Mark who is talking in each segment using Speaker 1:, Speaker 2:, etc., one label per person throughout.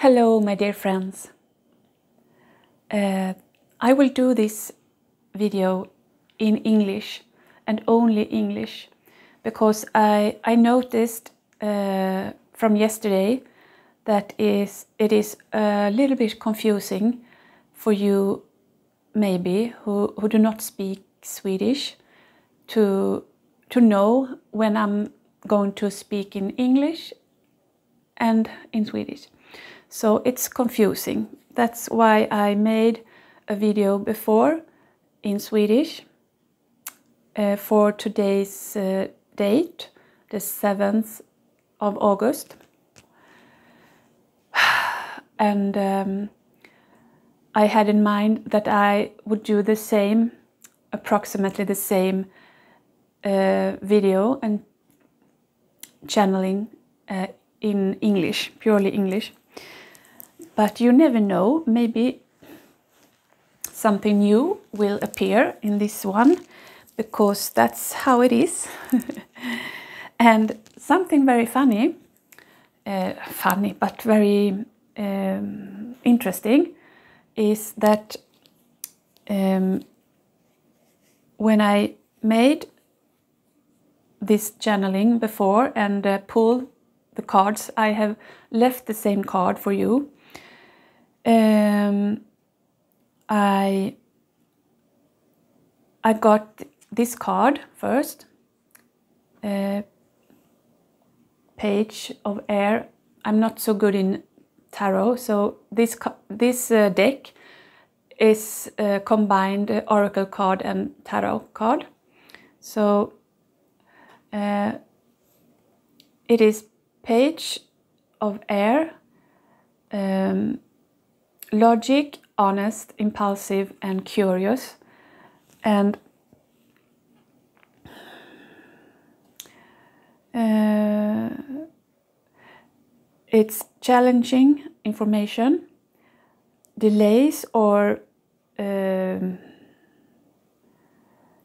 Speaker 1: Hello, my dear friends. I will do this video in English and only English because I noticed from yesterday that it is a little bit confusing for you maybe who do not speak Swedish to know when I'm going to speak in English and in Swedish. So it's confusing. That's why I made a video before in Swedish for today's date, the 7th of August. And I had in mind that I would do the same, approximately the same video and channeling in English, purely English. But you never know, maybe something new will appear in this one, because that's how it is. And something very funny, but very interesting, is that when I made this channeling before and pulled the cards, I have left the same card for you. I got this card first, Page of Air. I'm not so good in tarot, so this deck is combined oracle card and tarot card. So it is Page of Air, logic, honest, impulsive, and curious. And it's challenging information, delays or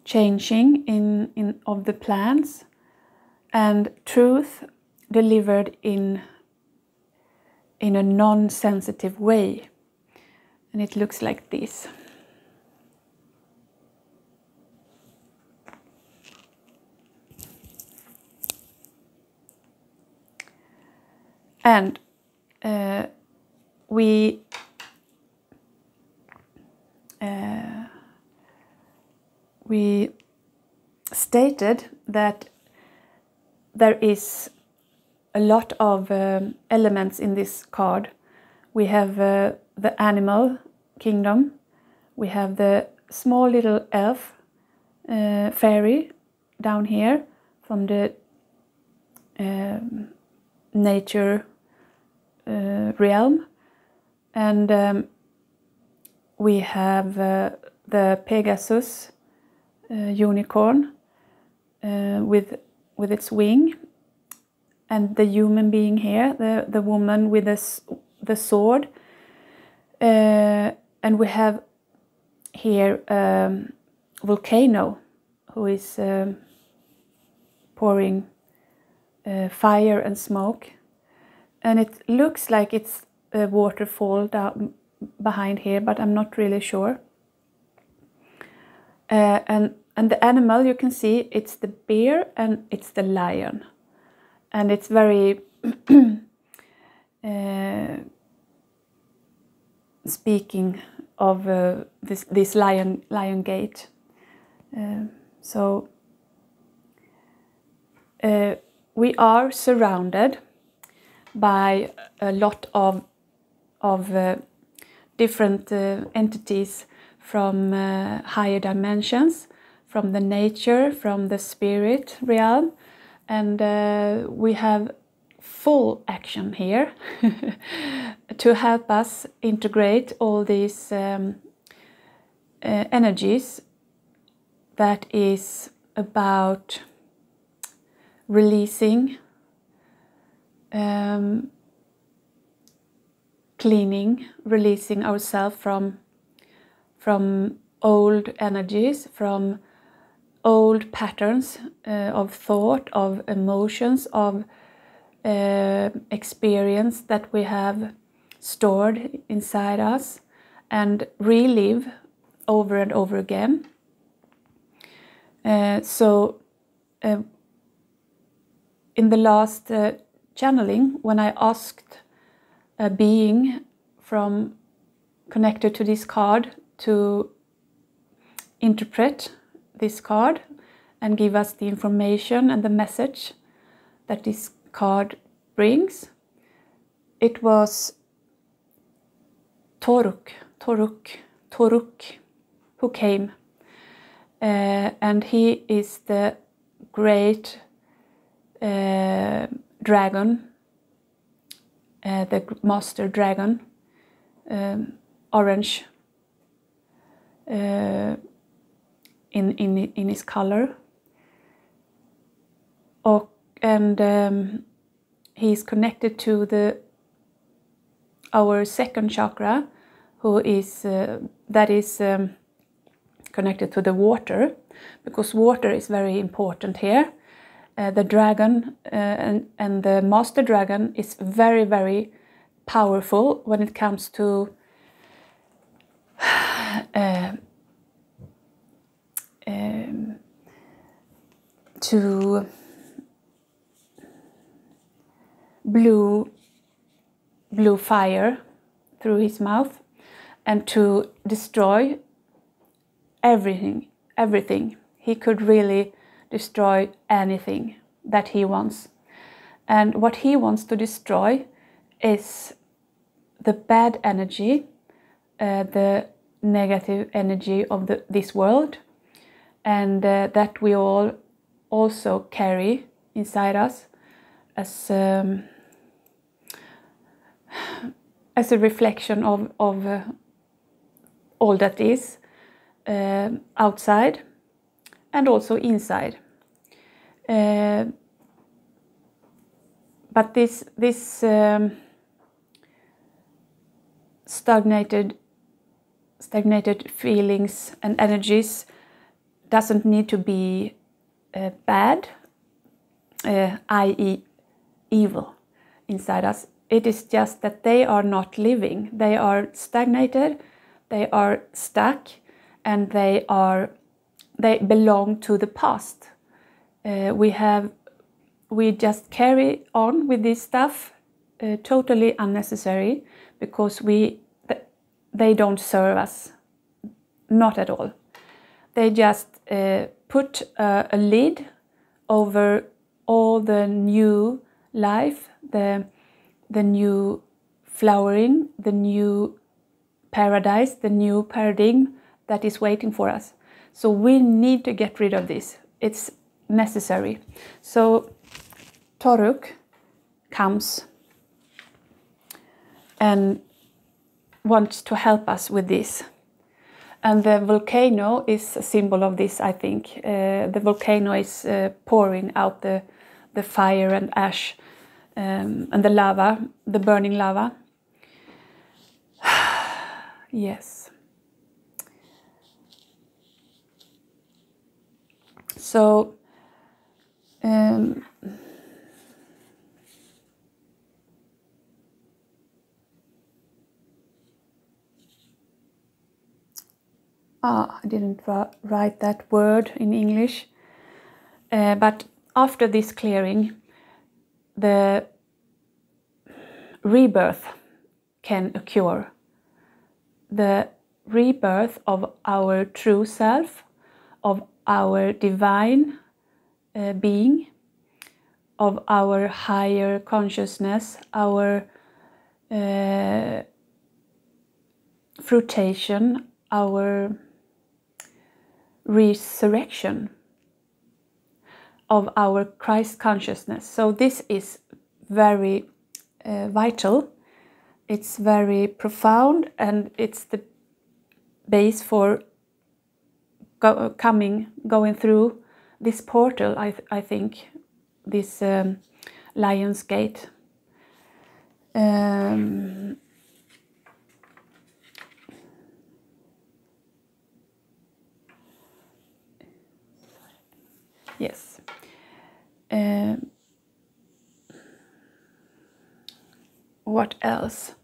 Speaker 1: changing in of the plans, and truth delivered in a non-sensitive way. And it looks like this. And we stated that there is a lot of elements in this card. We have the animal kingdom, we have the small little elf fairy down here from the nature realm, and we have the Pegasus unicorn with its wing, and the human being here, the woman with the sword, and we have here volcano who is pouring fire and smoke, and it looks like it's a waterfall down behind here, but I'm not really sure. And the animal, you can see it's the bear and it's the lion, and it's very speaking of this Lionsgate. So we are surrounded by a lot of different entities from higher dimensions, from the nature, from the spirit realm, and we have full action here to help us integrate all these energies that is about releasing, cleaning, releasing ourselves from old energies, from old patterns of thought, of emotions, of experience that we have stored inside us and relive over and over again. So in the last channeling, when I asked a being from connected to this card to interpret this card and give us the information and the message that this card brings, it was Toruk who came, and he is the great dragon, the Masterdragon, orange in his color, and he is connected to our second chakra, who is connected to the water, because water is very important here. The dragon and the Master Dragon is very, very powerful when it comes to blue fire through his mouth, and to destroy everything. He could really destroy anything that he wants. And what he wants to destroy is the bad energy, the negative energy of this world, and that we all also carry inside us as a reflection of all that is outside and also inside. But this stagnated feelings and energies doesn't need to be bad, i.e. evil inside us. It is just that they are not living. They are stagnated, they are stuck, and they belong to the past. We just carry on with this stuff, totally unnecessary, because they don't serve us, not at all. They just put a lid over all the new life, the new flowering, the new paradise, the new paradigm that is waiting for us. So we need to get rid of this. It's necessary. So Toruk comes and wants to help us with this. And the volcano is a symbol of this, I think. The volcano is pouring out the fire and ash and the lava, the burning lava. Yes. So I didn't write that word in English, but after this clearing, the rebirth can occur. The rebirth of our true self, of our divine being, of our higher consciousness, our fruition, our resurrection of our Christ consciousness. So this is very vital. It's very profound, and it's the base for going through this portal, I think, this Lionsgate. Yes. What else?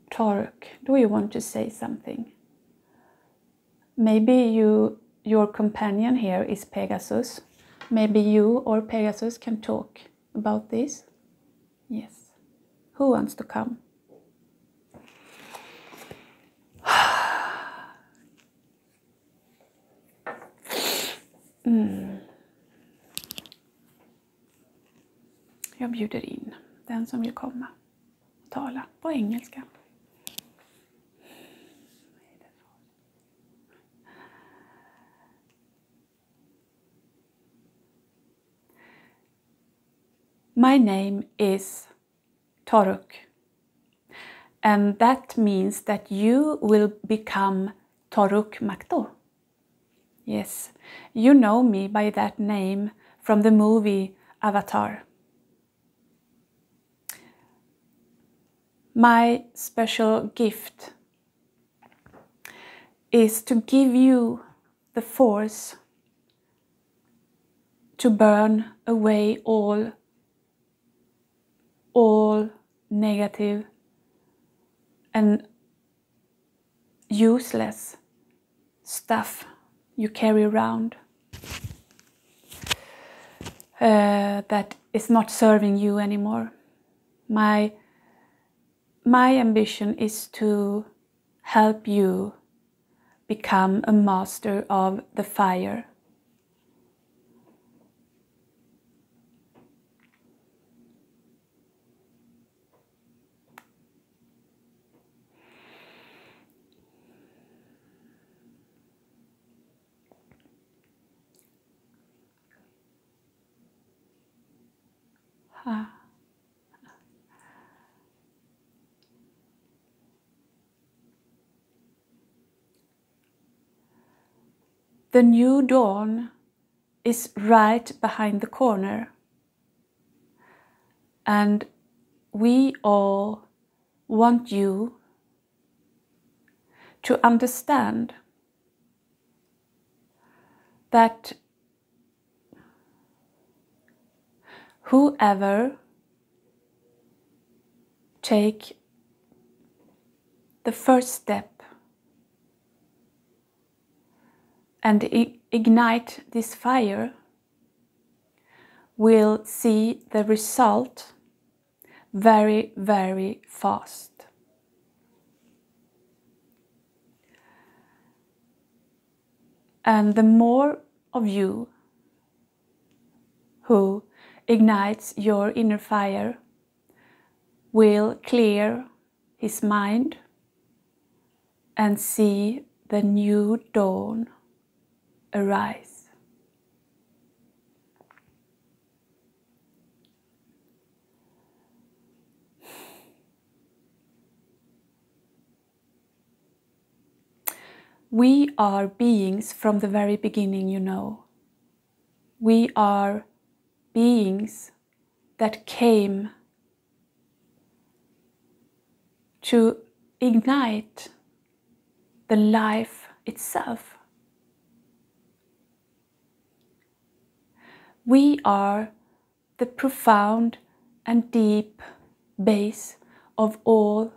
Speaker 1: Toruk, do you want to say something? Maybe your companion here is Pegasus. Maybe you or Pegasus can talk about this. Yes. Who wants to come? Jag bjuder in den som vill komma och tala på engelska. My name is Toruk, and that means that you will become Toruk Makto. Yes, you know me by that name from the movie Avatar. My special gift is to give you the force to burn away all negative and useless stuff you carry around that is not serving you anymore. My ambition is to help you become a master of the fire. The new dawn is right behind the corner, and we all want you to understand that whoever take the first step and ignite this fire will see the result very, very fast. And the more of you who ignites your inner fire will clear his mind and see the new dawn arise. We are beings from the very beginning, you know. We are beings that came to ignite the life itself. We are the profound and deep base of all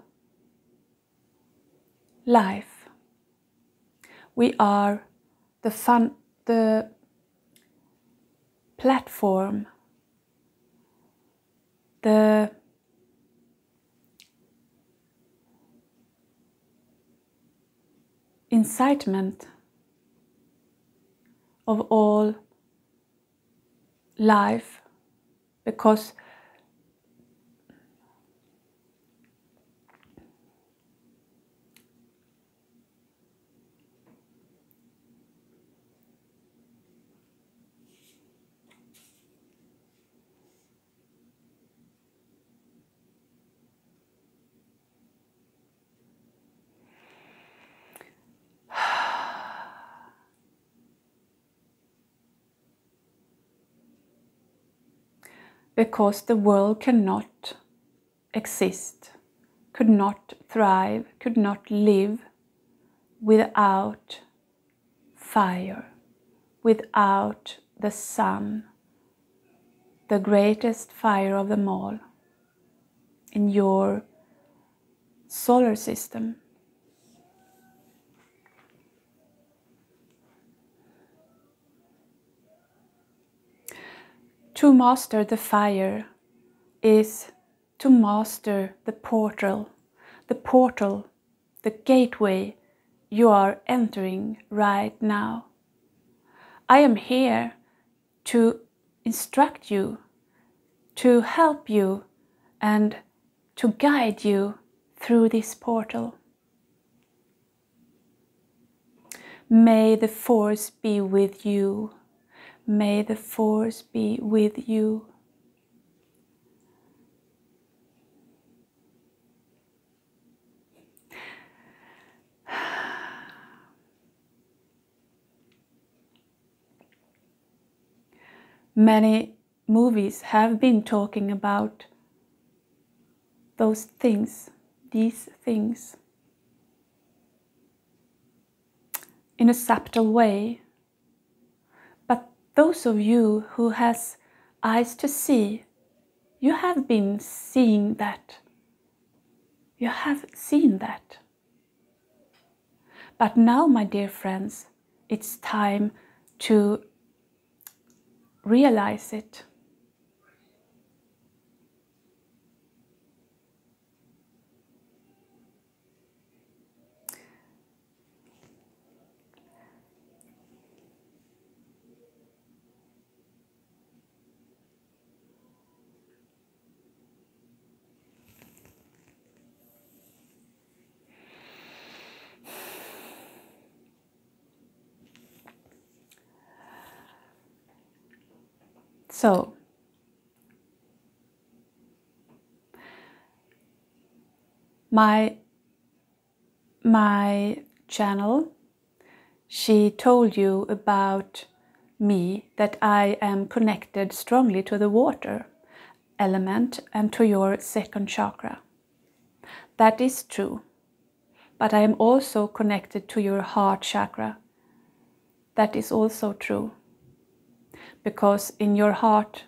Speaker 1: life. We are the platform, the incitement of all life, because the world cannot exist, could not thrive, could not live without fire, without the sun, the greatest fire of them all in your solar system. To master the fire is to master the portal, the gateway you are entering right now. I am here to instruct you, to help you, and to guide you through this portal. May the force be with you. May the force be with you. Many movies have been talking about those things, these things, in a subtle way. But those of you who has eyes to see, you have been seeing that. You have seen that. But now, my dear friends, it's time to realize it. So, my channel, she told you about me, that I am connected strongly to the water element and to your second chakra. That is true. But I am also connected to your heart chakra. That is also true. Because in your heart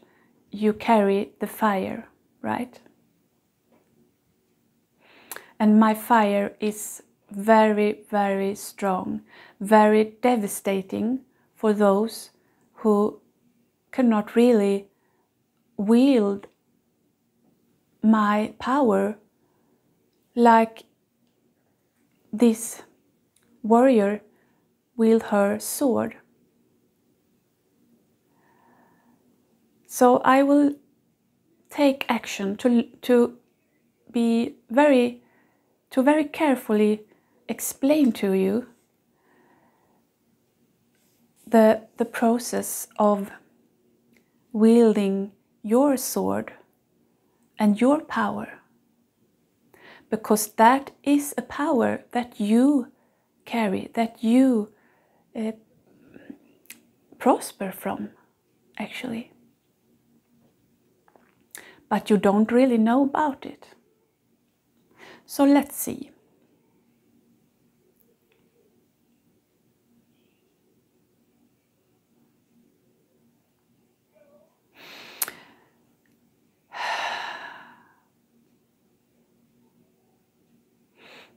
Speaker 1: you carry the fire, right? And my fire is very, very strong, very devastating for those who cannot really wield my power like this warrior wield her sword. So I will take action to very carefully explain to you the process of wielding your sword and your power, because that is a power that you carry, that you prosper from, actually. But you don't really know about it. So let's see.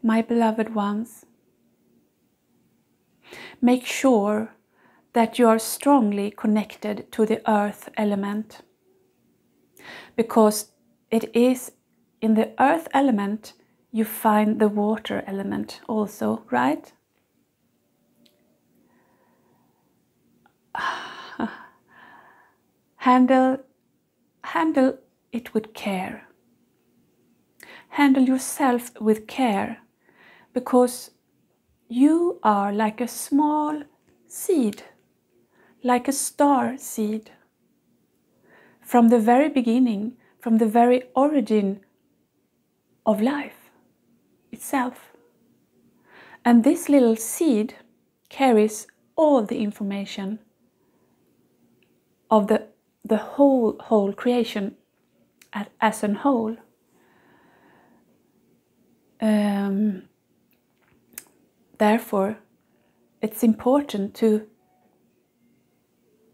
Speaker 1: My beloved ones, make sure that you are strongly connected to the earth element, because it is in the earth element you find the water element also, right? Handle it with care. Handle yourself with care, because you are like a small seed, like a star seed. From the very beginning, from the very origin of life itself. And this little seed carries all the information of the whole creation as a whole. Therefore, it's important to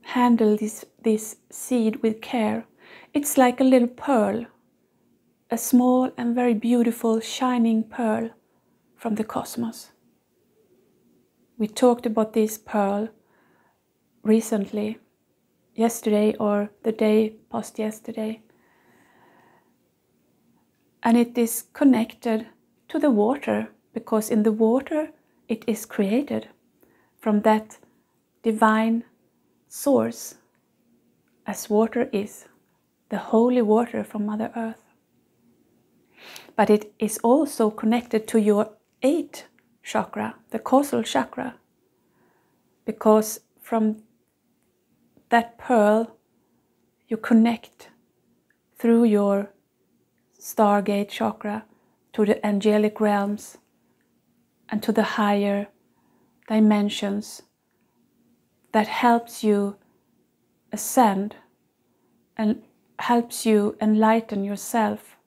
Speaker 1: handle this seed with care, It's like a little pearl, a small and very beautiful shining pearl from the cosmos. We talked about this pearl recently, yesterday or the day past yesterday. And it is connected to the water, because in the water it is created from that divine source, as water is, the holy water from Mother Earth. But it is also connected to your 8th chakra, the causal chakra, because from that pearl you connect through your Stargate chakra to the angelic realms and to the higher dimensions that helps you ascend and helps you enlighten yourself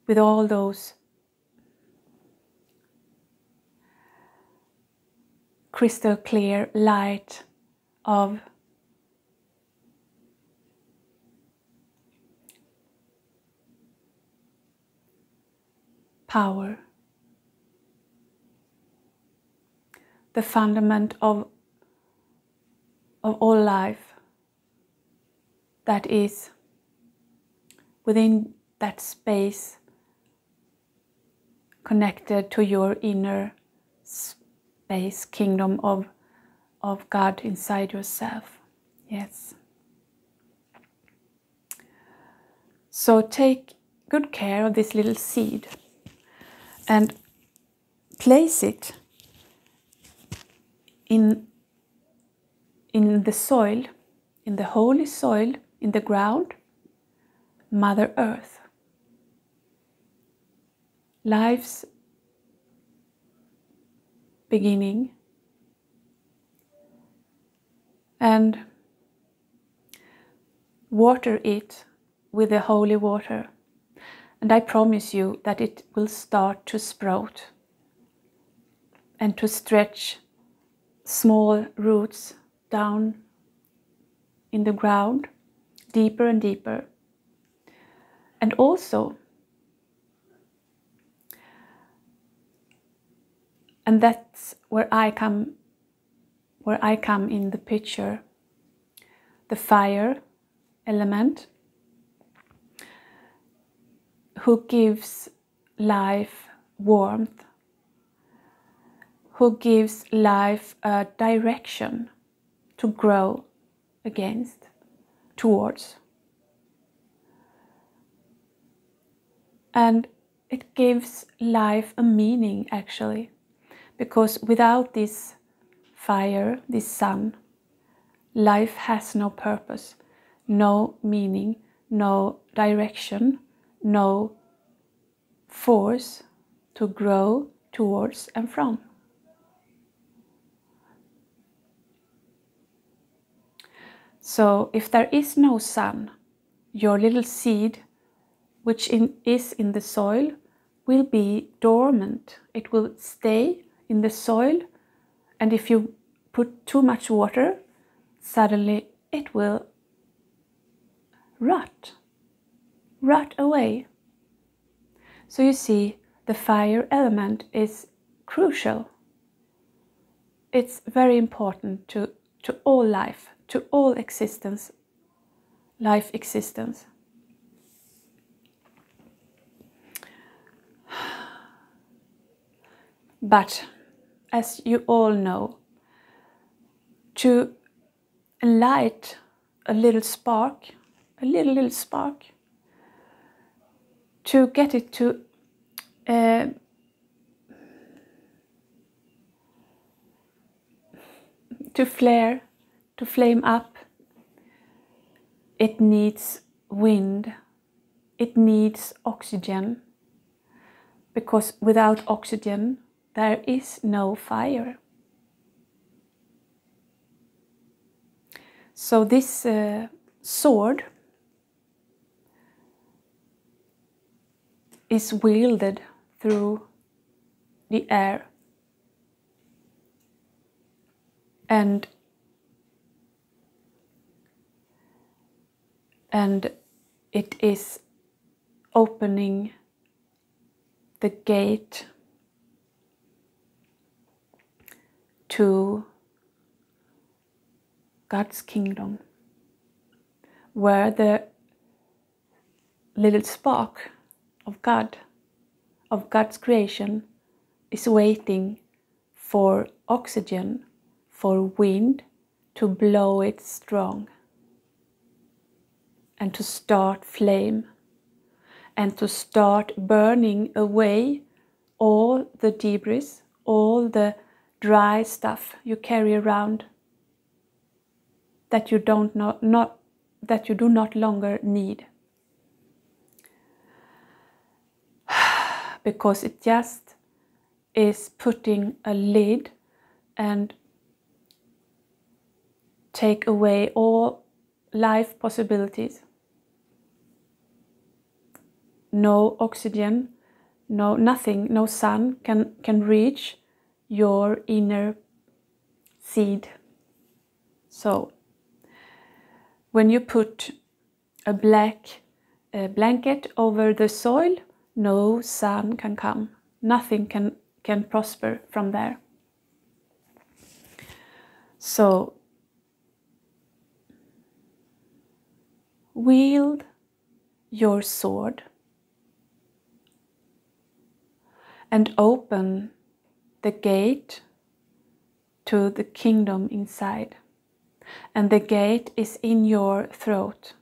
Speaker 1: with all those crystal clear light of power, the fundament of all life that is within that space connected to your inner space kingdom of God inside yourself. Yes. So take good care of this little seed and place it in the soil, in the holy soil, in the ground, Mother Earth. Life's beginning. And water it with the holy water. And I promise you that it will start to sprout and to stretch small roots down in the ground, deeper and deeper. And also, and that's where I come in the picture, the fire element, who gives life warmth, who gives life a direction to grow towards. And it gives life a meaning, actually, because without this fire, this sun, life has no purpose, no meaning, no direction, no force to grow towards and from. So if there is no sun, your little seed, which is in the soil, will be dormant. It will stay in the soil, and if you put too much water, suddenly it will rot away. So you see, the fire element is crucial. It's very important to all life, to all existence, life existence. But as you all know, to light a little spark, a little spark, to get it to flare, to flame up, it needs wind, it needs oxygen, because without oxygen there is no fire. So this sword is wielded through the air, and it is opening the gate to God's kingdom, where the little spark of God, of God's creation, is waiting for oxygen, for wind to blow it strong, and to start flame, and to start burning away all the debris, all the dry stuff you carry around that you do not longer need, because it just is putting a lid and take away all life possibilities. No oxygen, no nothing, no sun can reach your inner seed. So when you put a black blanket over the soil, no sun can come. Nothing can prosper from there. So wield your sword and open the gate to the kingdom inside. And the gate is in your throat.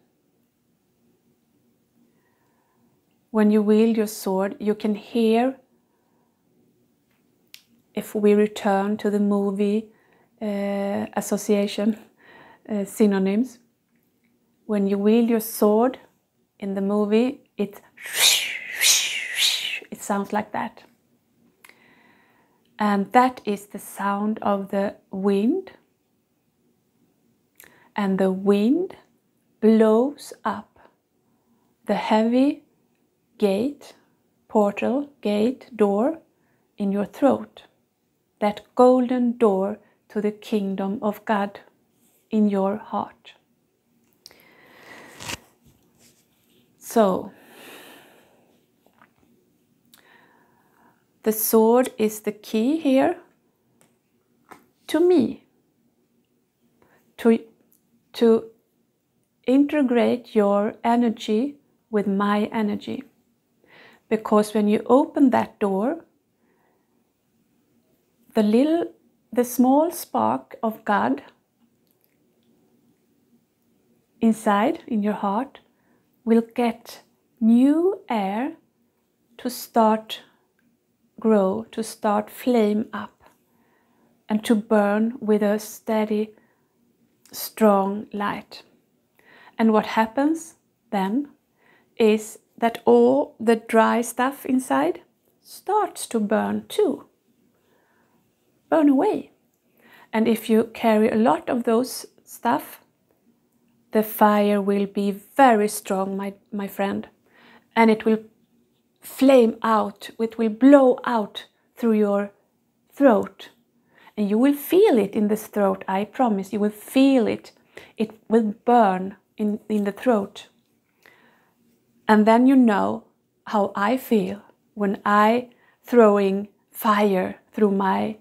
Speaker 1: When you wield your sword, you can hear, if we return to the movie association synonyms, when you wield your sword in the movie, it sounds like that. And that is the sound of the wind. And the wind blows up the heavy gate, portal, gate, door in your throat. That golden door to the kingdom of God in your heart. So, the sword is the key here to me, to integrate your energy with my energy. Because when you open that door, the small spark of God inside in your heart will get new air to start grow, to start flame up, and to burn with a steady, strong light. And what happens then is that all the dry stuff inside starts to burn too. Burn away. And if you carry a lot of those stuff, the fire will be very strong, my friend, and it will flame out, it will blow out through your throat. And you will feel it in this throat, I promise, you will feel it. It will burn in the throat. And then you know how I feel when I throwing fire through my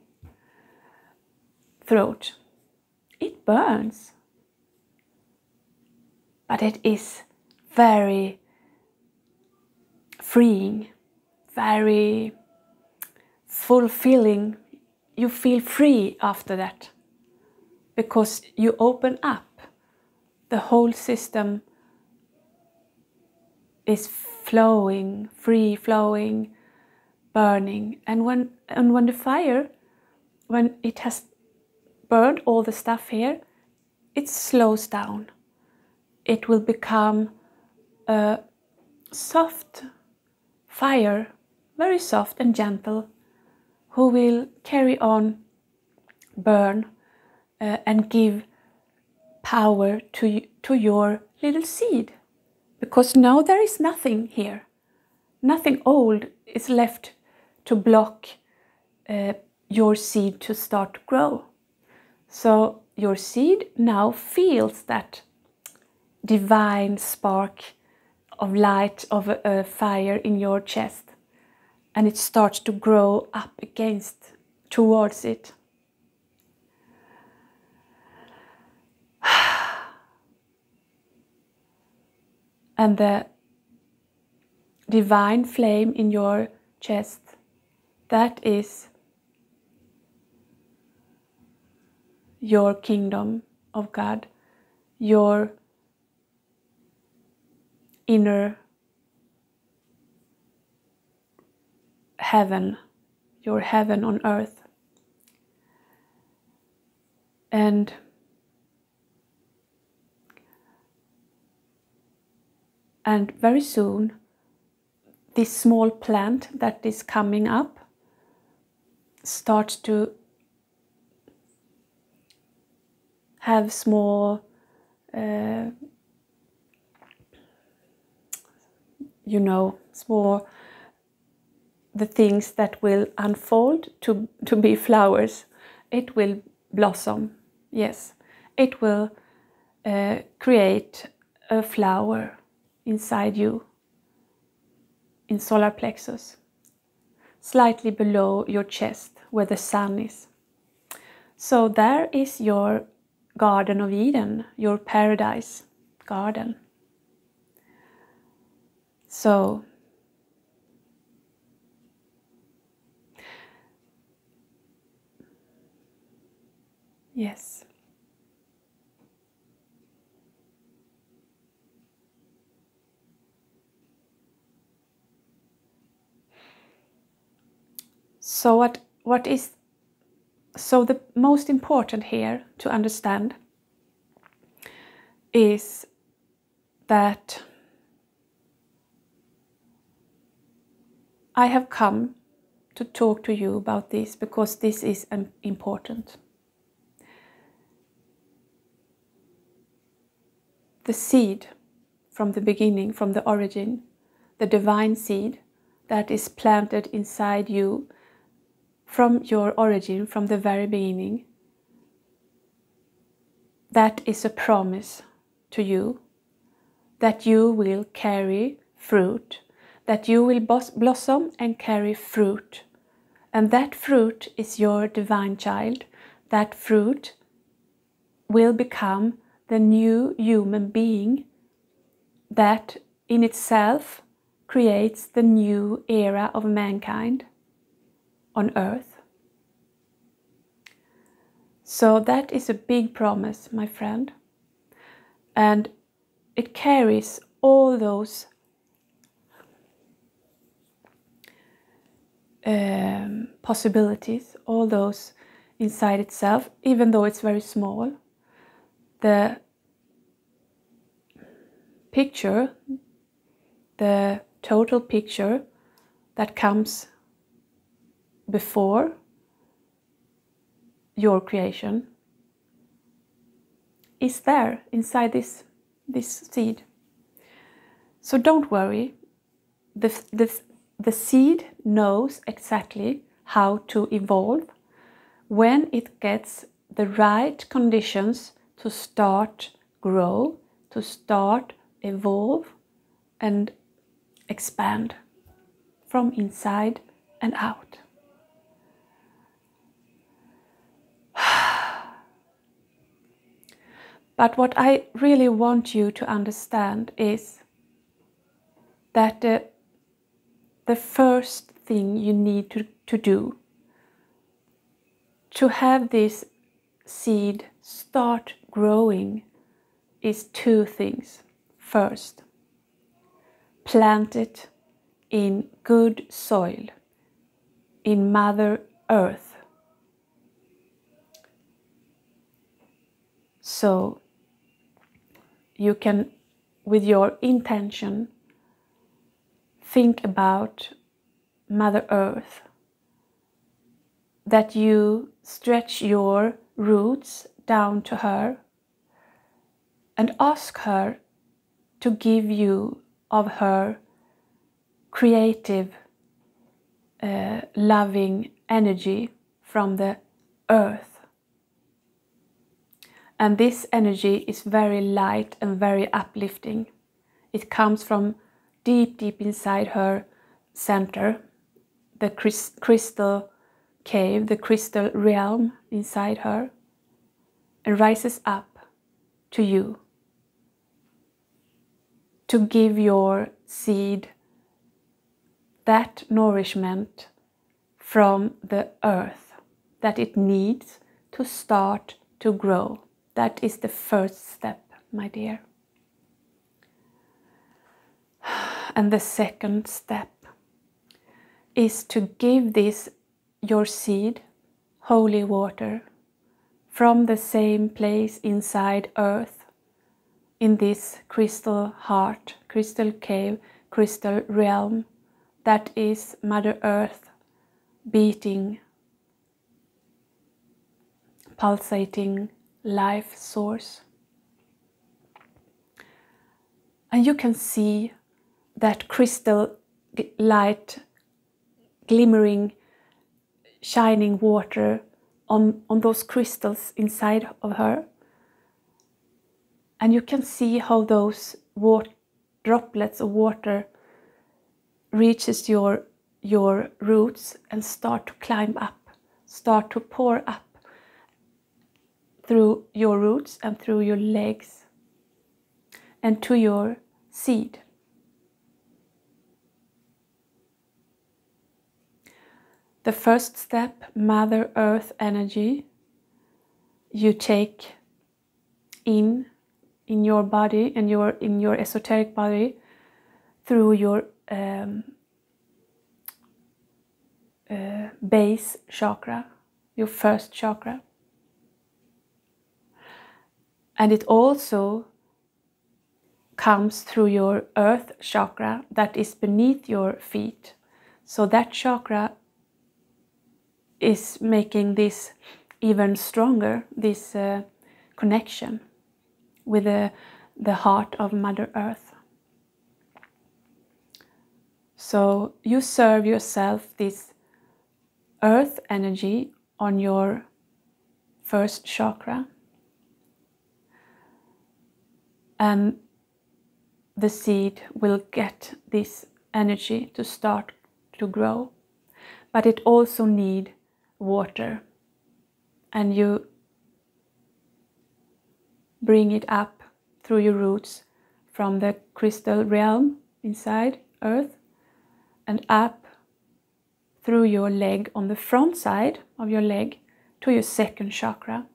Speaker 1: throat. It burns. But it is very freeing, very fulfilling. You feel free after that, because you open up. The whole system is flowing, free flowing, burning. And when the fire, when it has burned all the stuff here, it slows down. It will become a soft fire, very soft and gentle, who will carry on, burn, and give power to your little seed. Because now there is nothing here. Nothing old is left to block your seed to start to grow. So your seed now feels that divine spark of light, of a fire in your chest, and it starts to grow up towards it. And the divine flame in your chest, that is your kingdom of God, your inner heaven, your heaven on earth. And very soon, this small plant that is coming up starts to have small, the things that will unfold to be flowers. It will blossom, yes. It will create a flower inside you, in solar plexus, slightly below your chest where the sun is. So there is your Garden of Eden, your paradise garden. So yes. So so the most important here to understand is that I have come to talk to you about this because this is important. The seed from the beginning, from the origin, the divine seed that is planted inside you from your origin, from the very beginning, that is a promise to you that you will carry fruit, that you will blossom and carry fruit. And that fruit is your divine child. That fruit will become the new human being that in itself creates the new era of mankind on earth. So that is a big promise, my friend. And it carries all those possibilities, all those inside itself, even though it's very small. The picture, the total picture that comes before your creation is there inside this seed. So don't worry. The seed knows exactly how to evolve when it gets the right conditions to start grow, to start evolve and expand from inside and out. But what I really want you to understand is that the first thing you need to do to have this seed start growing is two things. First, plant it in good soil, in Mother Earth. So you can, with your intention, think about Mother Earth, that you stretch your roots down to her and ask her to give you of her creative, loving energy from the earth. And this energy is very light and very uplifting. It comes from deep, deep inside her center, the crystal cave, the crystal realm inside her, and rises up to you to give your seed that nourishment from the earth that it needs to start to grow. That is the first step, my dear. And the second step is to give this, your seed, holy water from the same place inside earth, in this crystal heart, crystal cave, crystal realm, that is Mother Earth, beating, pulsating life source. And you can see that crystal light, glimmering, shining water on those crystals inside of her. And you can see how those droplets of water reaches your roots and start to climb up, start to pour up through your roots and through your legs and to your seed. The first step, Mother Earth energy, you take in your body and in your esoteric body through your base chakra, your first chakra. And it also comes through your earth chakra that is beneath your feet. So that chakra is making this even stronger, this connection with the heart of Mother Earth. So you serve yourself this earth energy on your first chakra, and the seed will get this energy to start to grow. But it also needs water, and you bring it up through your roots from the crystal realm inside earth and up through your leg, on the front side of your leg, to your second chakra.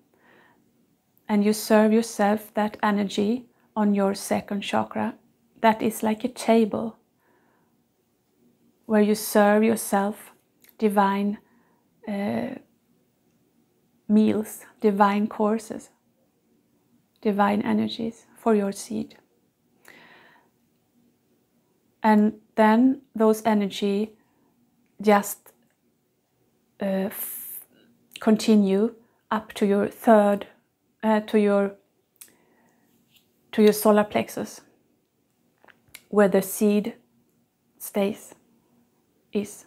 Speaker 1: And you serve yourself that energy on your second chakra. That is like a table where you serve yourself divine meals, divine courses, divine energies for your seed. And then those energy just continue up to your third, to your solar plexus, where the seed is.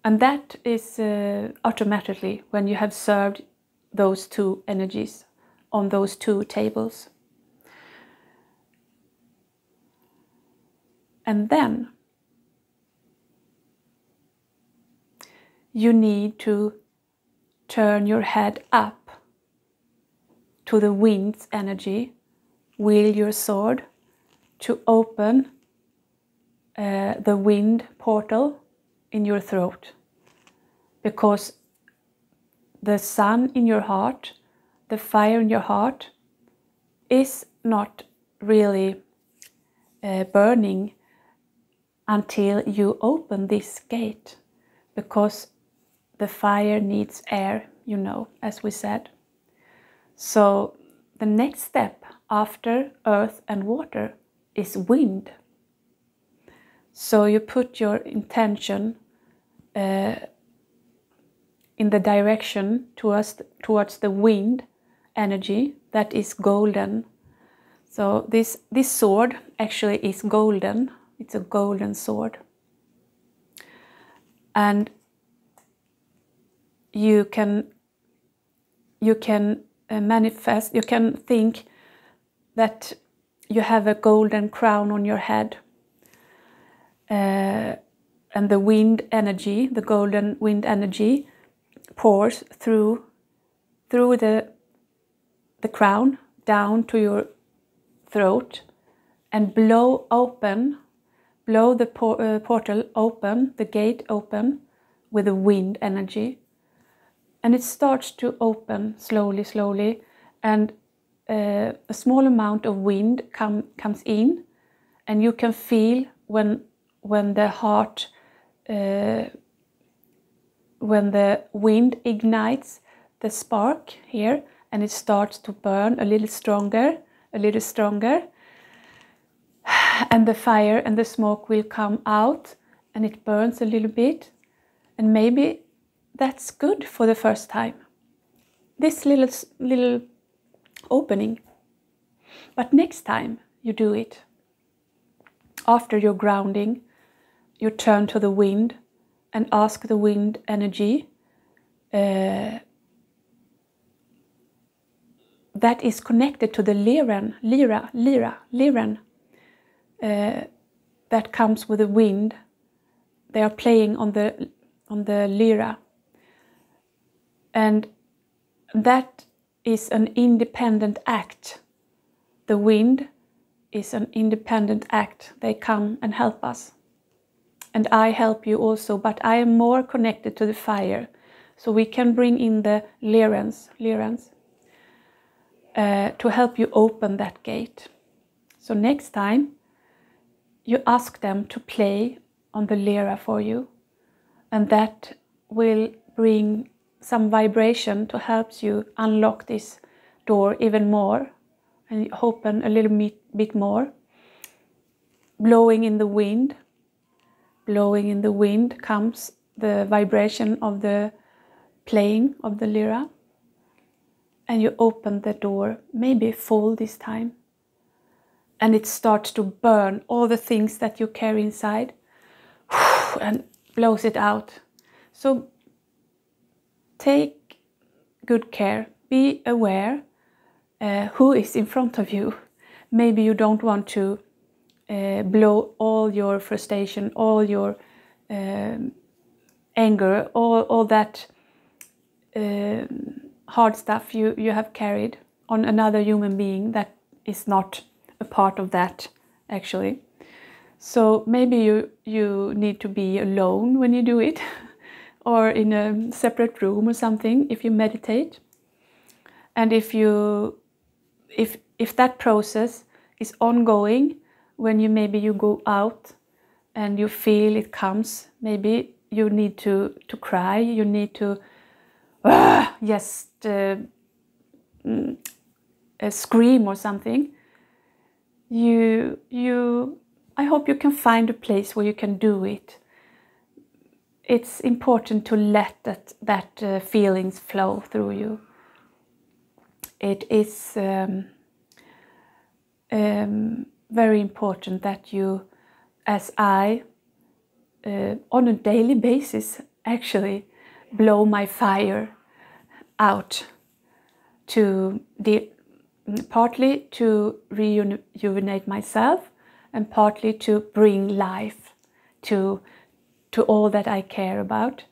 Speaker 1: And that is automatically when you have served those two energies on those two tables. And then you need to turn your head up to the wind's energy, wield your sword to open the wind portal in your throat, because the sun in your heart, the fire in your heart, is not really burning until you open this gate, because the fire needs air, you know, as we said. So the next step after earth and water is wind. So you put your intention in the direction towards the wind energy that is golden. So this sword actually is golden. It's a golden sword. And you can manifest, you can think that you have a golden crown on your head. And the wind energy, the golden wind energy, pours through the crown down to your throat and blow the portal open, the gate open with the wind energy. And it starts to open slowly, and a small amount of wind comes in, and you can feel when the heart, when the wind ignites the spark here, and it starts to burn a little stronger, and the fire and the smoke will come out, and it burns a little bit, and maybe that's good for the first time, this little opening. But next time you do it, after your grounding, you turn to the wind and ask the wind energy that is connected to the liran that comes with the wind. They are playing on the lira, and that is an independent act. The wind is an independent act. They come and help us. And I help you also, but I am more connected to the fire. So we can bring in the lirans to help you open that gate. So next time, you ask them to play on the lira for you. And that will bring some vibration to help you unlock this door even more and open a little bit more. Blowing in the wind comes the vibration of the playing of the lira, and you open the door, maybe full this time, and it starts to burn all the things that you carry inside and blows it out. So take good care, be aware who is in front of you. Maybe you don't want to blow all your frustration, all your anger, all that hard stuff you have carried on another human being that is not a part of that, actually. So maybe you need to be alone when you do it or in a separate room or something if you meditate. And if that process is ongoing, when maybe you go out and you feel it comes, maybe you need to cry, you need to just scream or something. I hope you can find a place where you can do it. It's important to let that feelings flow through you. It is very important that you, as I, on a daily basis, actually blow my fire out partly to rejuvenate myself and partly to bring life to all that I care about,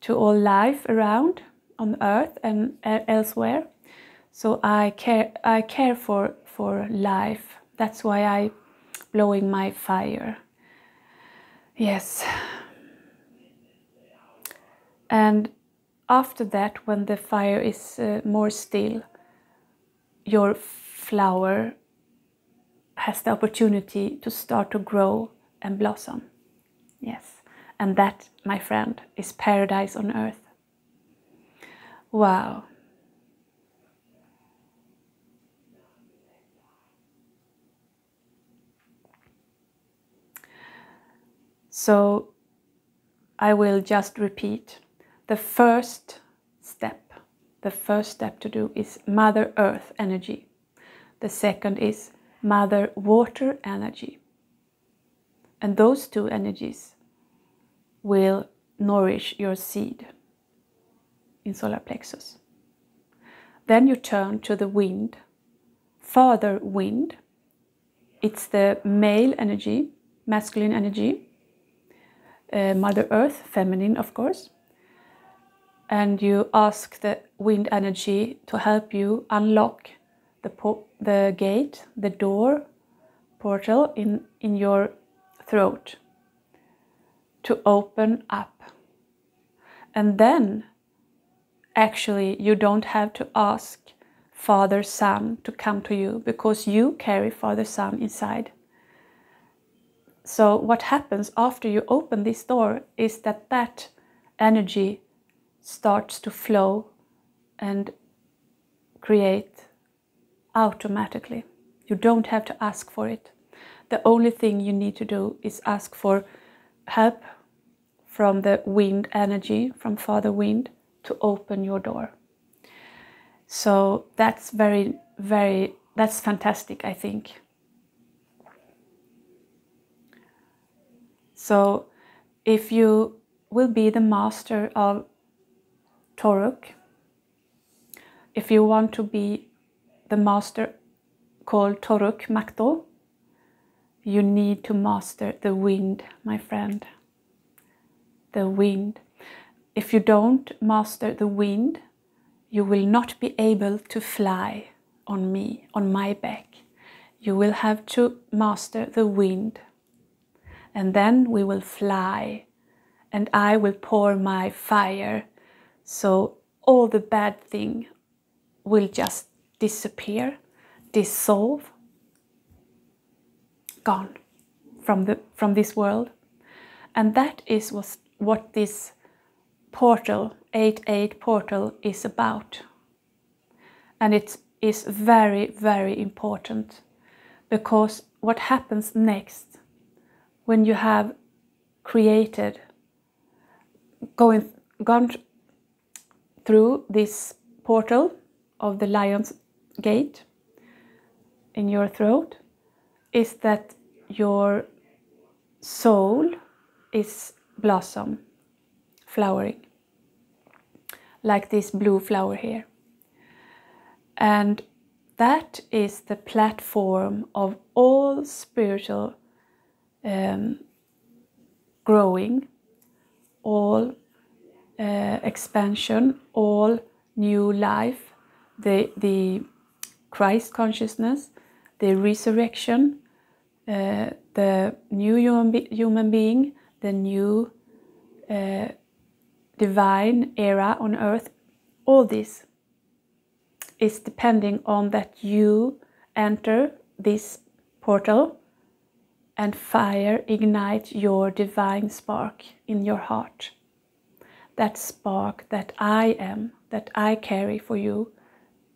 Speaker 1: to all life around on earth and elsewhere. So I care for life. That's why I blowing my fire. Yes. And after that, when the fire is more still, your flower has the opportunity to start to grow and blossom. Yes. And that, my friend, is paradise on earth. Wow. So I will just repeat. The first step to do is Mother Earth energy. The second is Mother Water energy. And those two energies will nourish your seed in solar plexus. Then you turn to the wind, Father Wind, it's the male energy, masculine energy, Mother Earth, feminine of course. And you ask the wind energy to help you unlock the gate, the door, portal in your throat to open up. And then actually you don't have to ask Father Sun to come to you, because you carry Father Sun inside. So what happens after you open this door is that energy starts to flow and create automatically. You don't have to ask for it. The only thing you need to do is ask for help from the wind energy, from Father Wind, to open your door. So that's that's fantastic, I think. So if you will be the master of Toruk, if you want to be the master called Toruk Makto, you need to master the wind, my friend. The wind. If you don't master the wind, you will not be able to fly on me, on my back. You will have to master the wind. And then we will fly, and I will pour my fire, so all the bad thing will just disappear, dissolve, gone from this world. And that is what this portal, 8-8 portal, is about. And it is very, very important, because what happens next when you have created, gone through this portal of the Lionsgate in your throat, is that your soul is blossom, flowering, like this blue flower here. And that is the platform of all spiritual growing, all expansion, all new life, the Christ consciousness, the resurrection, the new human being, the new divine era on earth. All this is depending on that you enter this portal and fire ignites your divine spark in your heart. That spark that I am, that I carry for you,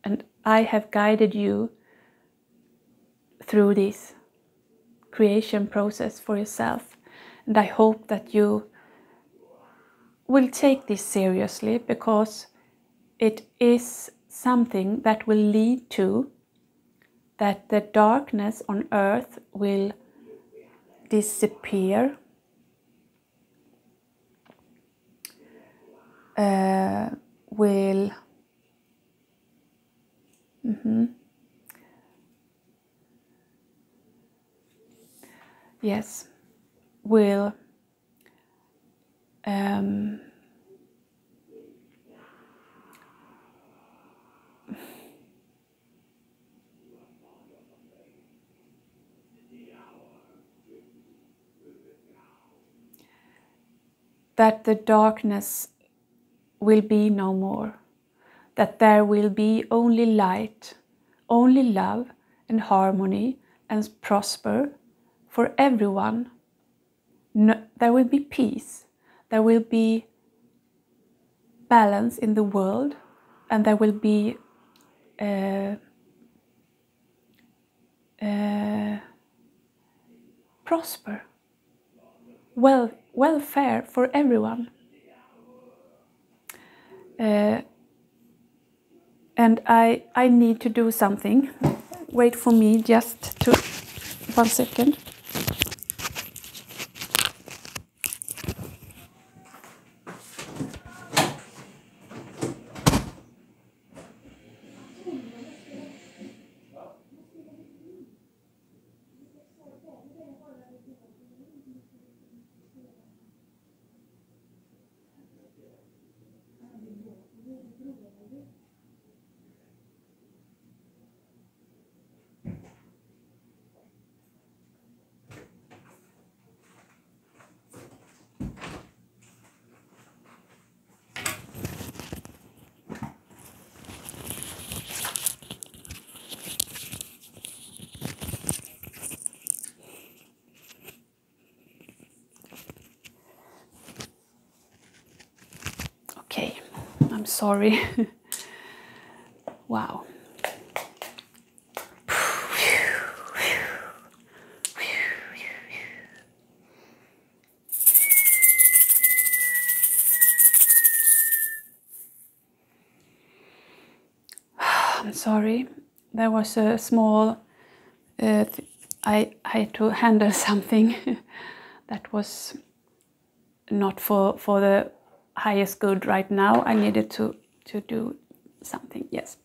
Speaker 1: and I have guided you through this creation process for yourself. And I hope that you will take this seriously, because it is something that will lead to that the darkness on earth will disappear, will yes, will that the darkness will be no more, that there will be only light, only love and harmony and prosper for everyone. No, there will be peace, there will be balance in the world, and there will be prosper, welfare for everyone. And I need to do something. Wait for me just to 1 second. I'm sorry. Wow. I'm sorry. There was a small... I had to handle something that was not for the highest good right now. I needed to do something. Yes.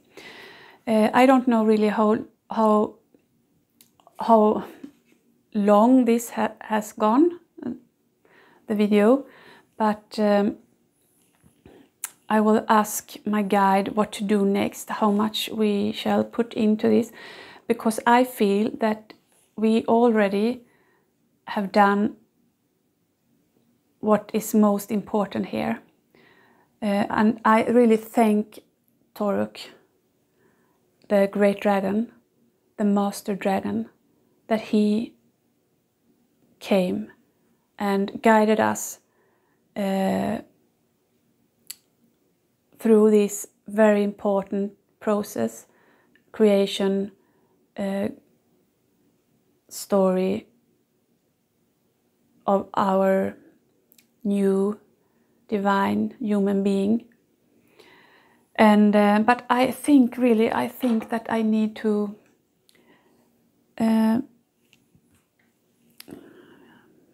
Speaker 1: I don't know really how long this has gone, the video, but I will ask my guide what to do next, how much we shall put into this, because I feel that we already have done what is most important here. And I really thank Toruk, the great dragon, the Masterdragon, that he came and guided us through this very important process, creation, story of our new divine human being. And but I think that I need to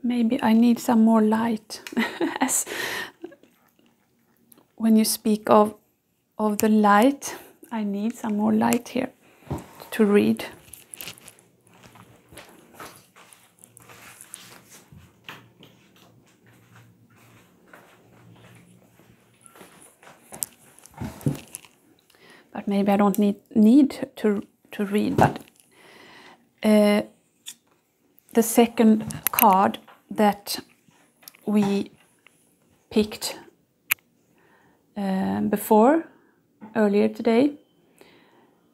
Speaker 1: maybe I need some more light. As when you speak of the light, I need some more light here to read. But maybe I don't need to read. But the second card that we picked earlier today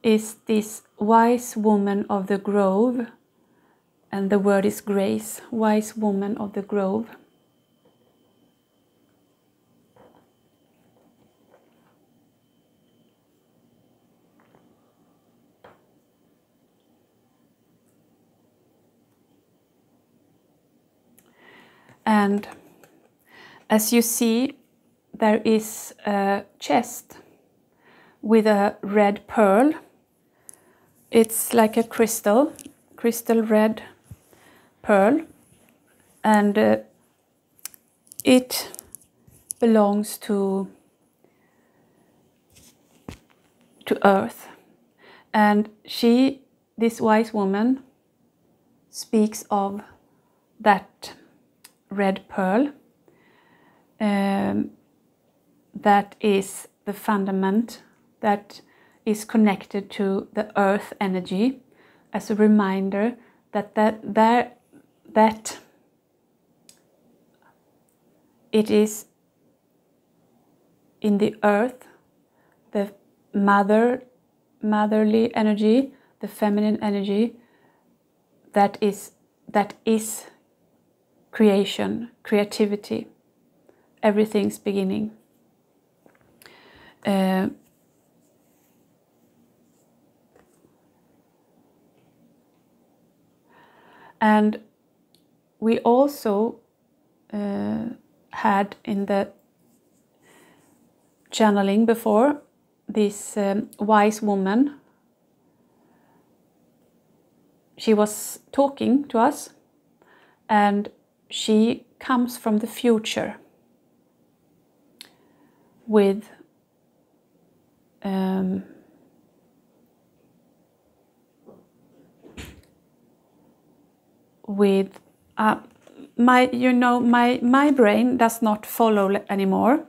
Speaker 1: is this wise woman of the grove, and the word is grace. Wise woman of the grove. And as you see, there is a chest with a red pearl. It's like a crystal red pearl, and it belongs to Earth. And this wise woman, speaks of that red pearl. That is the fundament that is connected to the earth energy, as a reminder that it is in the earth, the motherly energy, the feminine energy, that is creation, creativity, everything's beginning. And we also had in the channeling before this wise woman. She was talking to us, and she comes from the future with my brain does not follow anymore.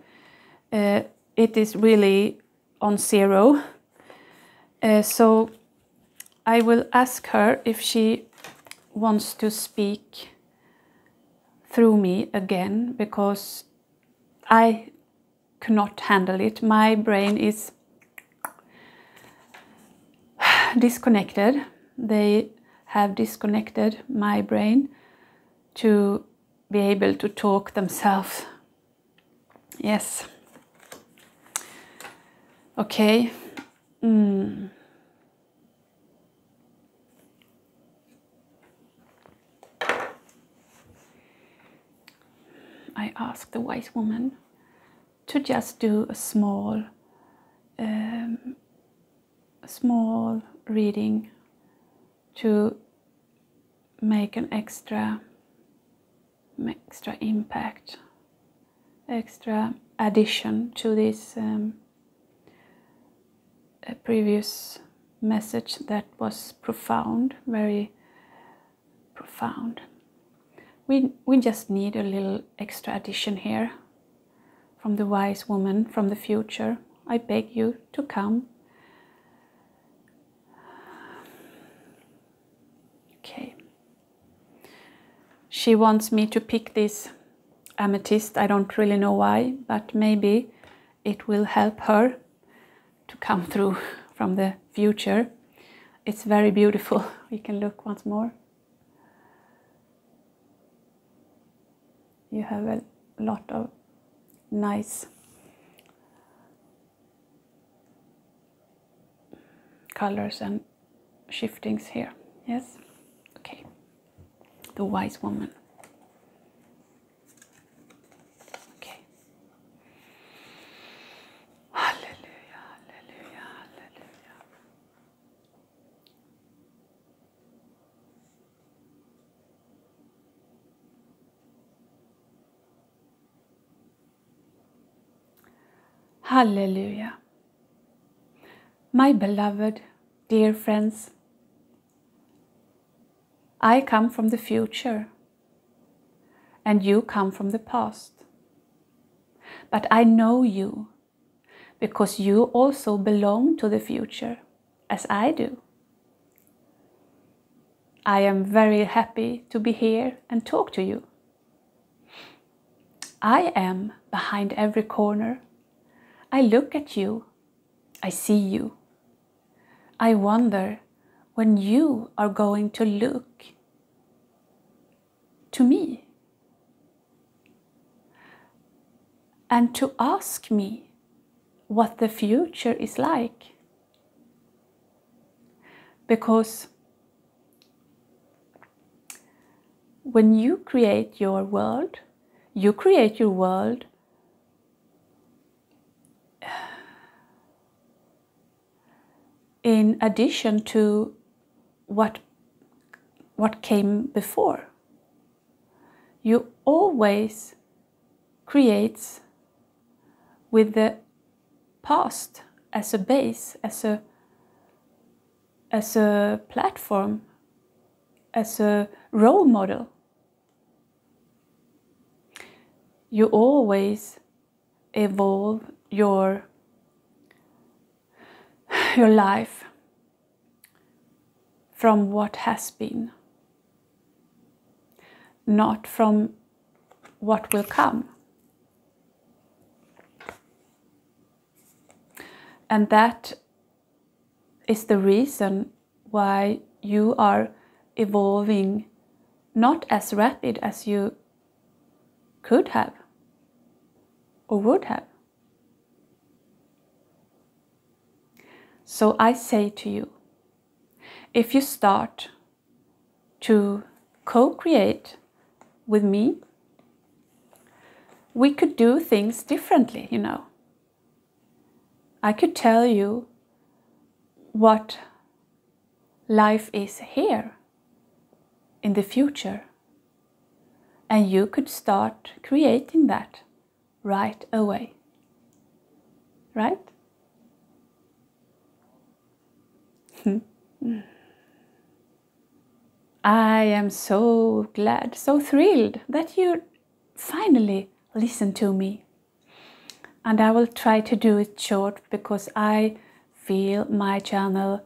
Speaker 1: It is really on zero. So I will ask her if she wants to speak through me again, because I cannot handle it. My brain is disconnected. They have disconnected my brain to be able to talk themselves. Yes. Okay. I asked the wise woman to just do a small reading to make an extra impact, extra addition to this previous message that was profound, very profound. We just need a little extra addition here from the wise woman from the future. I beg you to come. Okay. She wants me to pick this amethyst. I don't really know why, but maybe it will help her to come through from the future. It's very beautiful. We can look once more. You have a lot of nice colors and shiftings here. Yes? Okay. The wise woman. Okay. Hallelujah, hallelujah, hallelujah. Hallelujah. My beloved, dear friends, I come from the future and you come from the past. But I know you because you also belong to the future, as I do. I am very happy to be here and talk to you. I am behind every corner. I look at you. I see you. I wonder when you are going to look to me and to ask me what the future is like. Because when you create your world in addition to what came before. You always create with the past as a base, as a platform, as a role model. You always evolve your life from what has been, not from what will come. And that is the reason why you are evolving not as rapid as you could have or would have. So I say to you, if you start to co-create with me, we could do things differently, you know. I could tell you what life is here in the future, and you could start creating that right away, right? I am so glad, so thrilled that you finally listen to me. And I will try to do it short because I feel my channel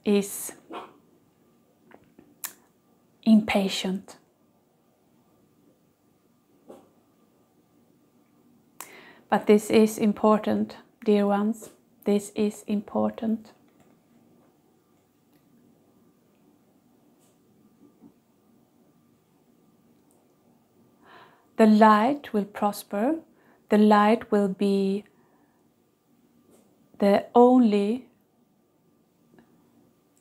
Speaker 1: is impatient. But this is important, dear ones. This is important. The light will prosper. The light will be the only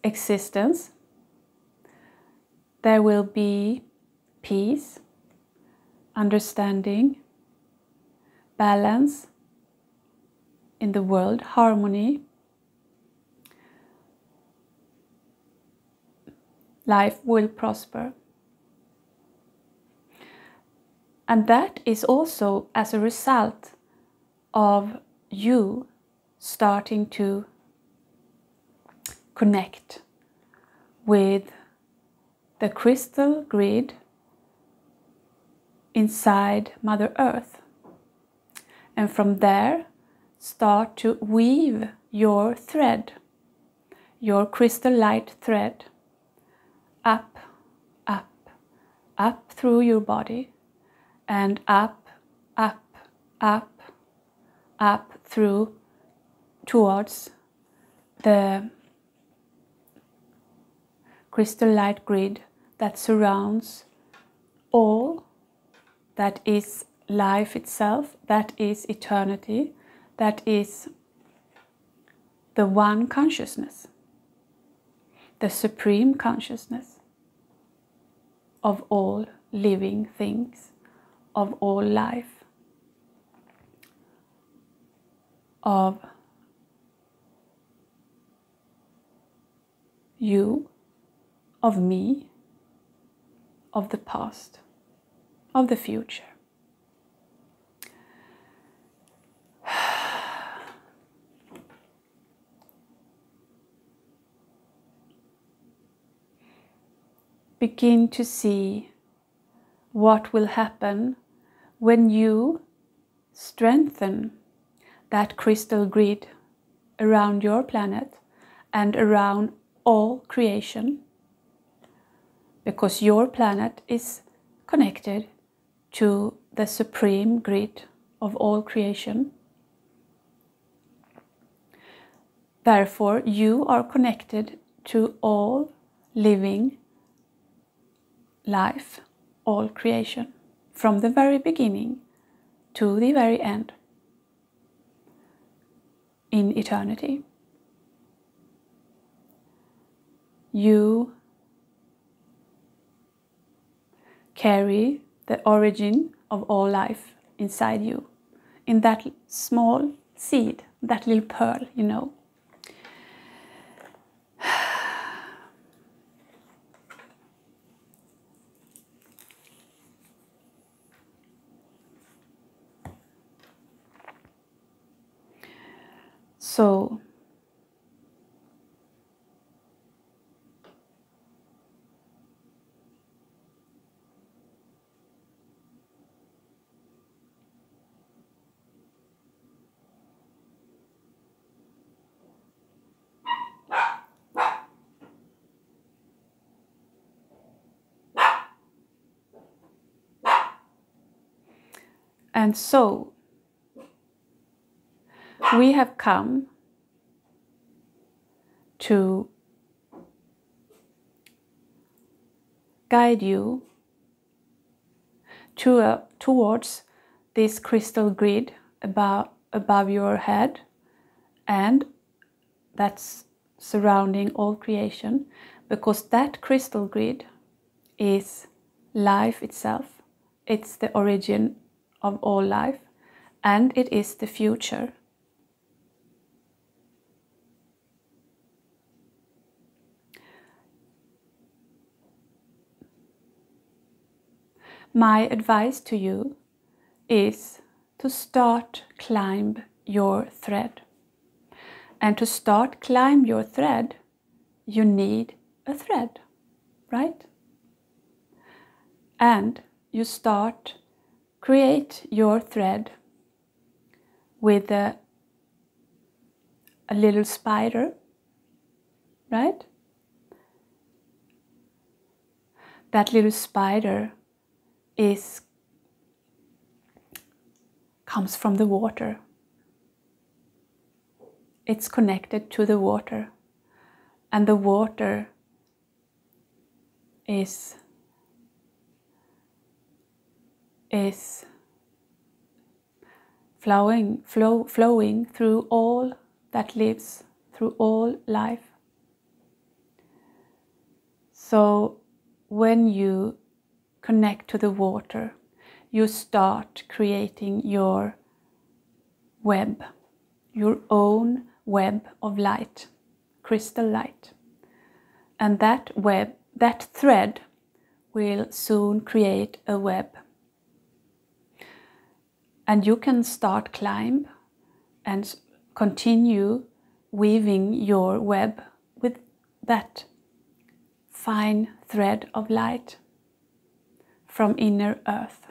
Speaker 1: existence. There will be peace, understanding, balance in the world, harmony. Life will prosper. And that is also as a result of you starting to connect with the crystal grid inside Mother Earth. And from there, start to weave your thread, your crystal light thread, up, up, up through your body, and up, up, up, up through towards the crystal light grid that surrounds all that is life itself, that is eternity, that is the one consciousness, the supreme consciousness of all living things, of all life, of you, of me, of the past, of the future. Begin to see what will happen when you strengthen that crystal grid around your planet and around all creation, because your planet is connected to the supreme grid of all creation. Therefore, you are connected to all living life, all creation, from the very beginning to the very end in eternity. You carry the origin of all life inside you, in that small seed, that little pearl, you know. So, and so, we have come to guide you towards this crystal grid above your head, and that's surrounding all creation, because that crystal grid is life itself. It's the origin of all life, and it is the future. My advice to you is to start climb your thread. And to start climb your thread, you need a thread, right? And you start create your thread with a little spider, right? That little spider comes from the water. It's connected to the water, and the water is flowing through all that lives through all life. So when you connect to the water, you start creating your web, your own web of light, crystal light. And that web, that thread, will soon create a web. And you can start climb and continue weaving your web with that fine thread of light from inner earth,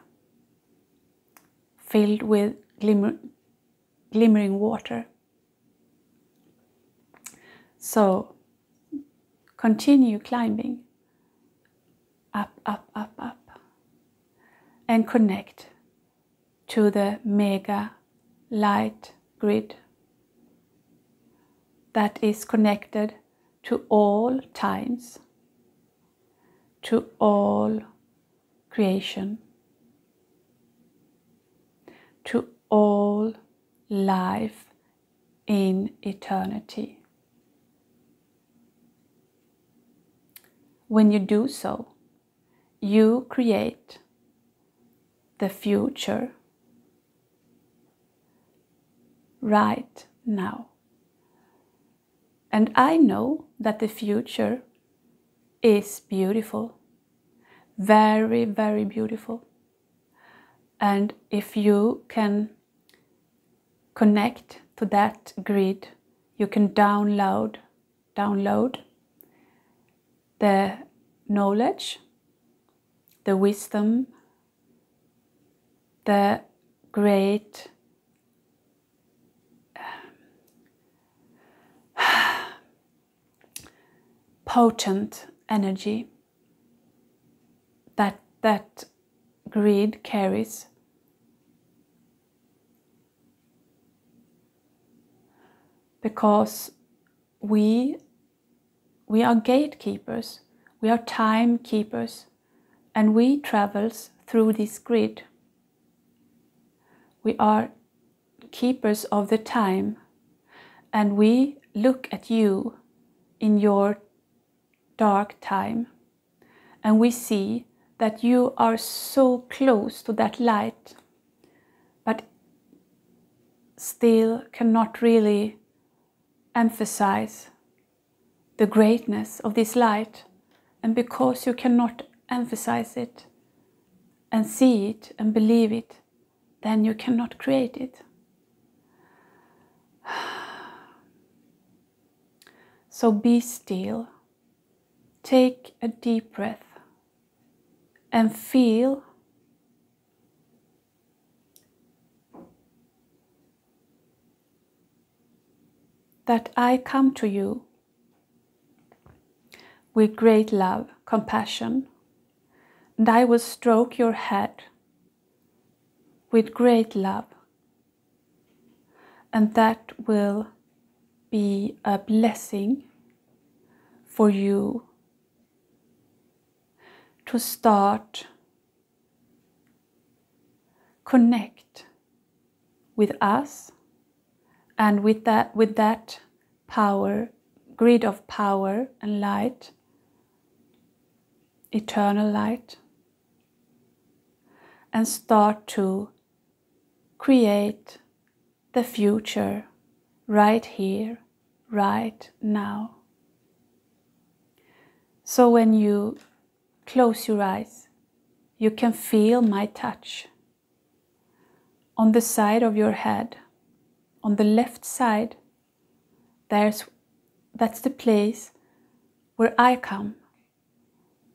Speaker 1: filled with glimmering water. So continue climbing up, up, up, up, and connect to the mega light grid that is connected to all times, to all creation, to all life in eternity. When you do so, you create the future right now. And I know that the future is beautiful, very, very beautiful. And if you can connect to that grid, you can download the knowledge, the wisdom, the great potent energy that grid carries. Because we are gatekeepers, we are timekeepers, and we travels through this grid. We are keepers of the time, and we look at you in your dark time, and we see that you are so close to that light, but still cannot really emphasize the greatness of this light. And because you cannot emphasize it and see it and believe it, then you cannot create it. So be still, take a deep breath and feel that I come to you with great love, compassion, and I will stroke your head with great love, and that will be a blessing for you to start connect with us and with that power, grid of power and light, eternal light, and start to create the future right here, right now. So when you close your eyes, you can feel my touch on the side of your head. On the left side, that's the place where I come,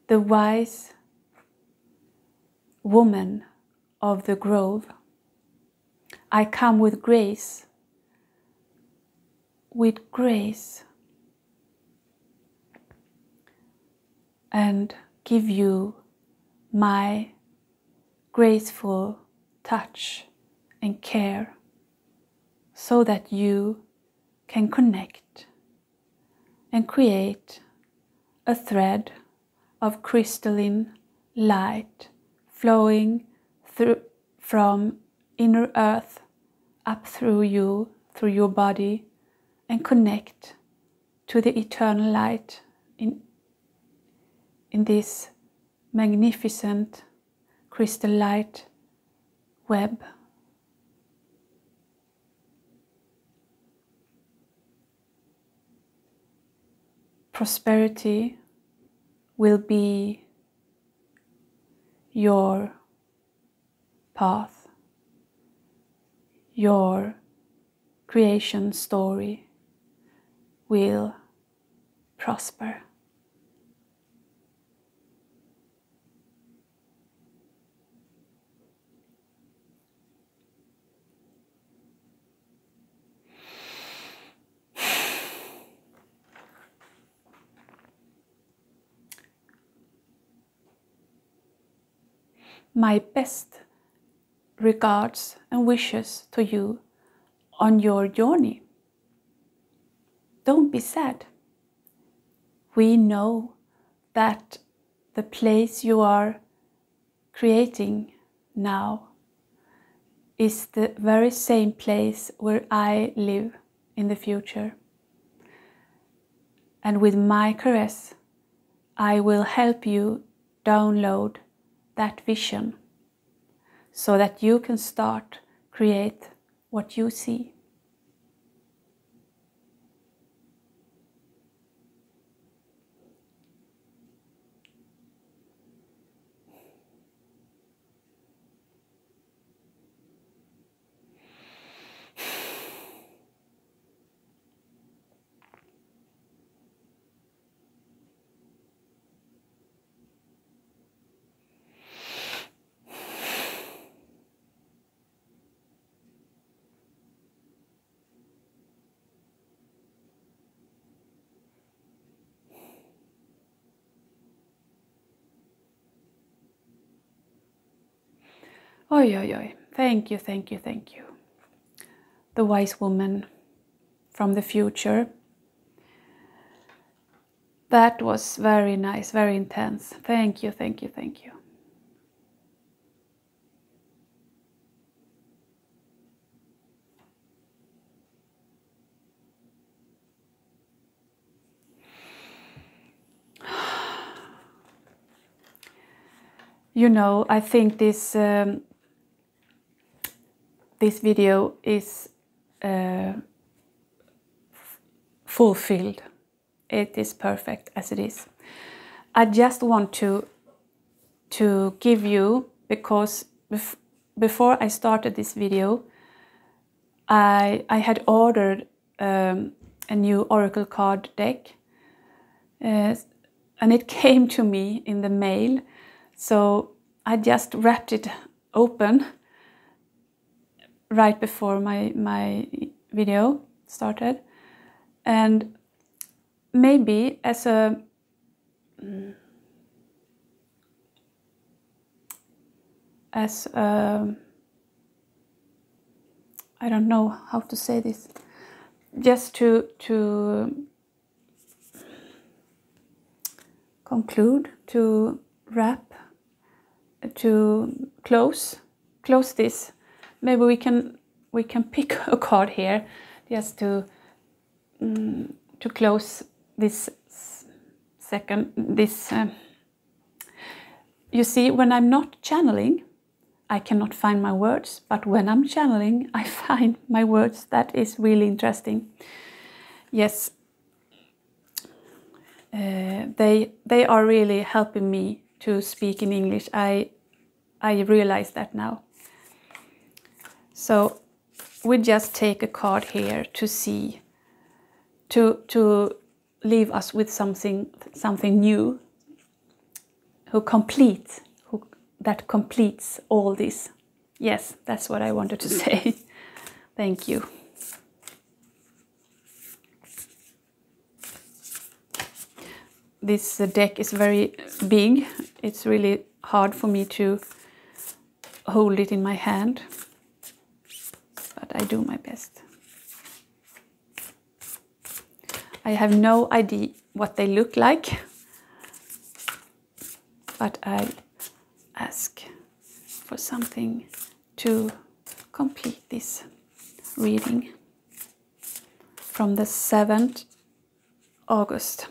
Speaker 1: the wise woman of the grove. I come with grace, and give you my graceful touch and care, so that you can connect and create a thread of crystalline light flowing from inner earth up through you, through your body, and connect to the eternal light in this magnificent crystal light web. Prosperity will be your path, your creation story will prosper. My best regards and wishes to you on your journey. Don't be sad. We know that the place you are creating now is the very same place where I live in the future. And with my caress, I will help you download that vision so that you can start create what you see. Oi, oi, oi. Thank you, thank you, thank you. The wise woman from the future. That was very nice, very intense. Thank you, thank you, thank you. You know, I think this this video is fulfilled. It is perfect as it is. I just want to give you, because before I started this video, I had ordered a new oracle card deck, and it came to me in the mail. So I just wrapped it open right before my video started, and maybe as a I don't know how to say this, just to conclude, to wrap, to close this. Maybe we can pick a card here just to close this you see, when I'm not channeling, I cannot find my words, but when I'm channeling, I find my words. That is really interesting. Yes, they are really helping me to speak in English. I realize that now. So we just take a card here to see, to leave us with something new, that completes all this. Yes, that's what I wanted to say. Thank you. This deck is very big. It's really hard for me to hold it in my hand, but I do my best. I have no idea what they look like, but I ask for something to complete this reading. from the 7th August.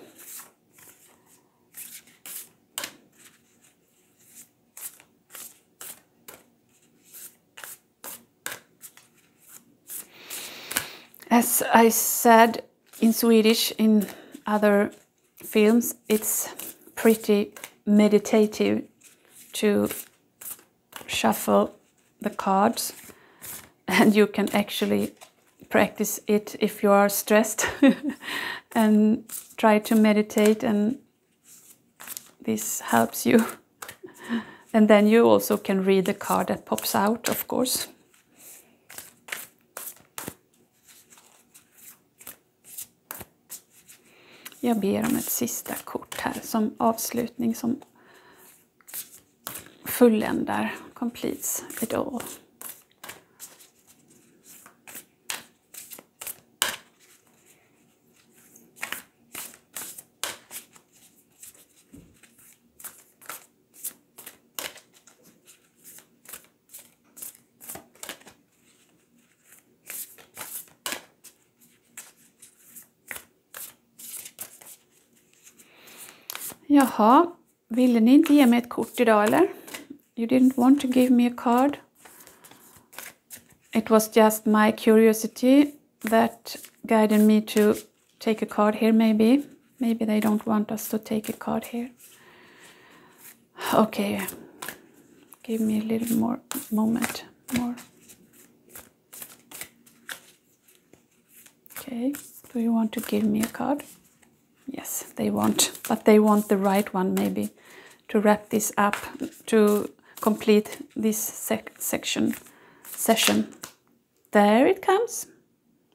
Speaker 1: As I said in Swedish in other films, it's pretty meditative to shuffle the cards, and you can actually practice it if you are stressed and try to meditate, and this helps you. And then you also can read the card that pops out, of course. Jag ber om ett sista kort här som avslutning, som fulländar, completes it all. Jaha, ville ni inte ge mig ett kort idag eller? You didn't want to give me a card? It was just my curiosity that guided me to take a card here, maybe. Maybe they don't want us to take a card here. Okay, give me a little more moment. More. Okay, do you want to give me a card? Yes, they want, but they want the right one maybe to wrap this up, to complete this session. There it comes.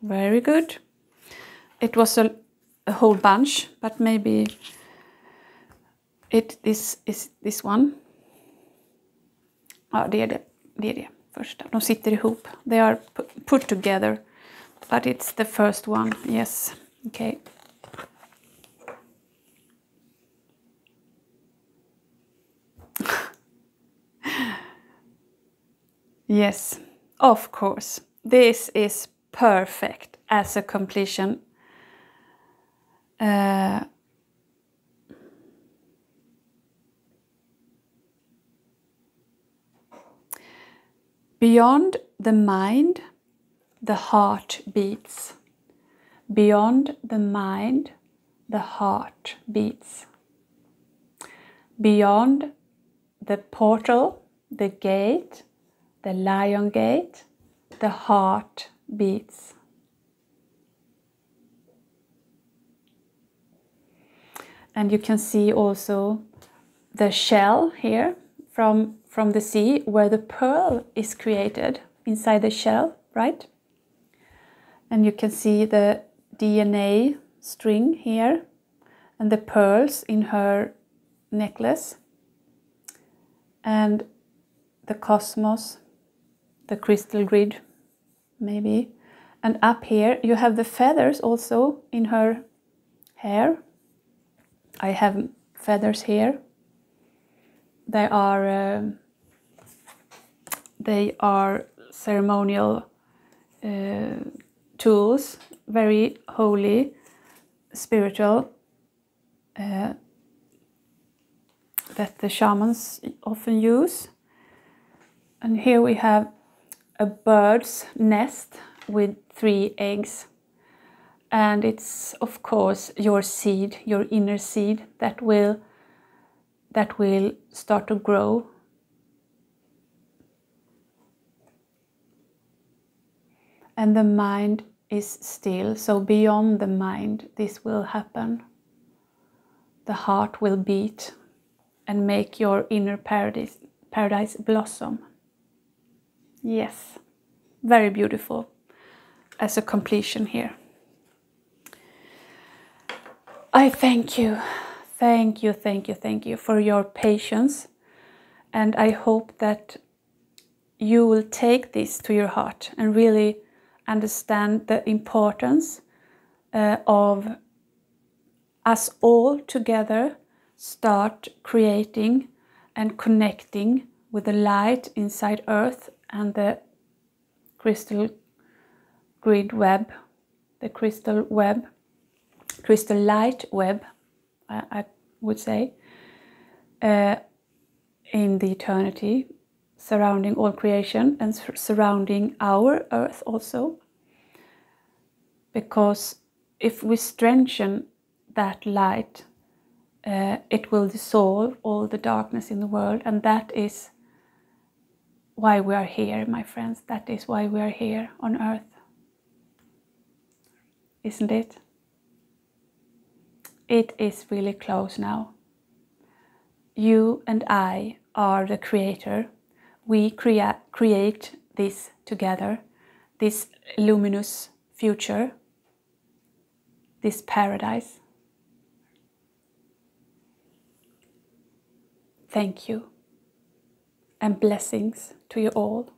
Speaker 1: Very good. It was a whole bunch, but maybe this is this one. Ja, det är det första. De sitter ihop. They are put together, but it's the first one. Yes. Okay. Yes, of course. This is perfect as a completion. Beyond the mind, the heart beats. Beyond the mind, the heart beats. Beyond the portal, the gate, the Lionsgate, the heart beats. And you can see also the shell here from the sea, where the pearl is created inside the shell, right? And you can see the DNA string here and the pearls in her necklace, and the cosmos, the crystal grid, maybe. And up here you have the feathers also in her hair. I have feathers here. They are ceremonial tools, very holy, spiritual, that the shamans often use. And here we have a bird's nest with 3 eggs. And it's, of course, your seed, your inner seed, that will start to grow. And the mind is still, so beyond the mind this will happen. The heart will beat and make your inner paradise blossom. Yes, very beautiful as a completion here. I thank you for your patience, and I hope that you will take this to your heart and really understand the importance of us all together start creating and connecting with the light inside Earth and the crystal grid web the crystal web, crystal light web, I would say, in the eternity, surrounding all creation and surrounding our earth also. Because if we strengthen that light, it will dissolve all the darkness in the world, and that is why we are here, my friends. That is why we are here on earth. Isn't it? It is really close now. You and I are the creator. We create this together, this luminous future, this paradise. Thank you, and blessings to you all.